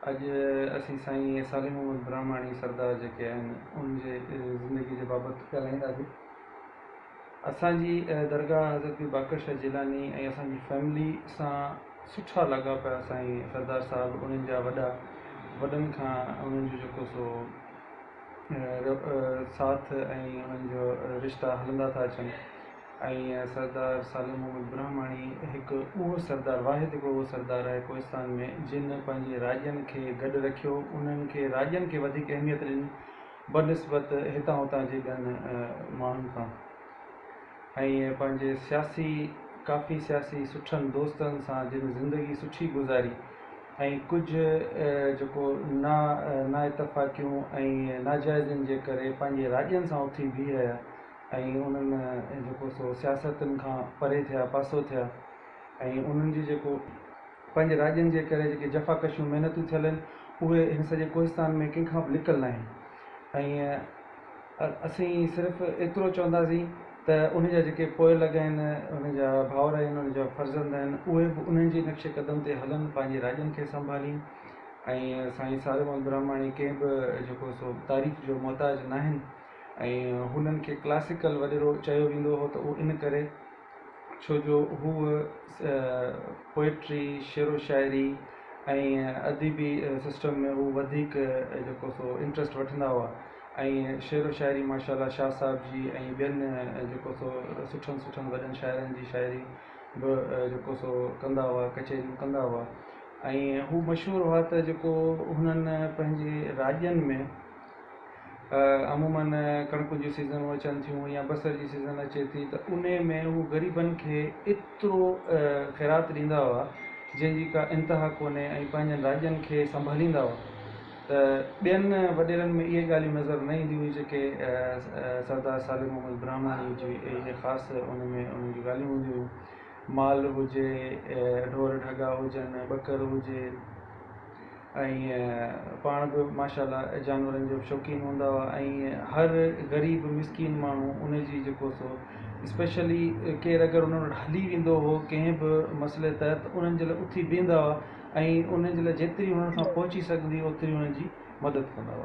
अज असी साईं सालिम मोहम्मद ब्रह्माणी सरदार जेके आहिनि उनजे ज़िंदगी जे बाबति ॻाल्हाईंदासीं। असांजी दरगाह हज़रत बाक़र शाह जिलानी ऐं असांजी फैमिली सां सुठा लॻा पिया साईं सरदार साहिबु। उन्हनि जा वॾनि खां उन्हनि जो जेको सो साथ ऐं उन्हनि जो रिश्ता हलंदा था अचनि। ऐं सरदार सालिम मोहम्मद ब्रह्माणी हिकु उहो सरदार, वाहिद हिकिड़ो उहो सरदार आहे कोहिस्तान में जिन पंहिंजे राज्यनि खे गॾु रखियो, उन्हनि खे राज्यनि खे वधीक अहमियत ॾिनी बनिस्बत हितां हुतां जे ॿियनि माण्हुनि खां। ऐं पंहिंजे काफ़ी सियासी सुठनि दोस्तनि सां जिन ज़िंदगी सुठी गुज़ारी ऐं कुझु जेको ना इतफ़ाक़ियूं ऐं नाजाइज़नि जे करे पंहिंजे राज्यनि सां उथी बीह रहिया ऐं उन्हनि जेको सो सियासतुनि खां परे थिया, पासो थिया। ऐं उन्हनि जी जेको पंहिंजे राज्यनि जे करे जेके जफ़ाकशियूं महिनतूं थियल आहिनि उहे हिन सॼे कोहिस्तान में कंहिंखां बि लिकल न आहिनि। ऐं असीं सिर्फ़ु एतिरो चवंदासीं त उनजा जेके पोइ लॻा आहिनि, उनजा भाउर आहिनि, उनजा फर्ज़ंद आहिनि, उहे बि उन्हनि जे नक्शे क़दम ते हलनि, पंहिंजे राज्यनि खे संभालीनि। ऐं साईं सालिम मोहम्मद ब्रह्माणी कंहिं बि जेको सो तारीफ़ जो मोहताज न आहिनि। ऐं हुननि खे क्लासिकल वॾेरो चयो वेंदो हो त उहो इन करे छो जो हूअ पोइट्री, शेरो शाइरी ऐं अदबी सिस्टम में हू वधीक जेको सो इंट्रस्ट वठंदा हुआ। ऐं शेरो शाइरी माशाल्लाह शाह साहिब जी ऐं ॿियनि जेको सो सुठनि वॾनि शाइरनि जी शाइरी बि जेको सो कंदा हुआ, कचहरियूं कंदा हुआ। ऐं हू मशहूरु हुआ त जेको हुननि पंहिंजे राज्यनि में अमूमन कणकुनि जी सीज़नूं अचनि थियूं या बसर जी सीज़न अचे थी त उन में हू ग़रीबनि खे एतिरो ख़ैरात ॾींदा हुआ जंहिंजी का इंतिहा कोन्हे ऐं पंहिंजनि राज्यनि खे संभालींदा हुआ। त ॿियनि वॾेरनि में इहे ॻाल्हियूं नज़र न ईंदियूं हुयूं जेके सरदार सालिम मोहम्मद ब्रह्माणी जी इहे ख़ासि उन्हनि जी ॻाल्हियूं हूंदियूं हुयूं। माल हुजे, ढोर ढगा हुजनि, ॿकर हुजे ऐं पाण बि माशाल्लाह जानवरनि जो शौक़ीन हूंदा हुआ। ऐं हर ग़रीब मिसकीन माण्हू उनजी जेको सो स्पेशली केरु अगरि उन्हनि वटि हली वेंदो हो कंहिं बि मसइले तहत उन्हनि जे लाइ उथी बीहंदा हुआ ऐं उन्हनि जे लाइ जेतिरी उन्हनि खां पहुची सघंदी ओतिरी उन्हनि जी मदद कंदा हुआ।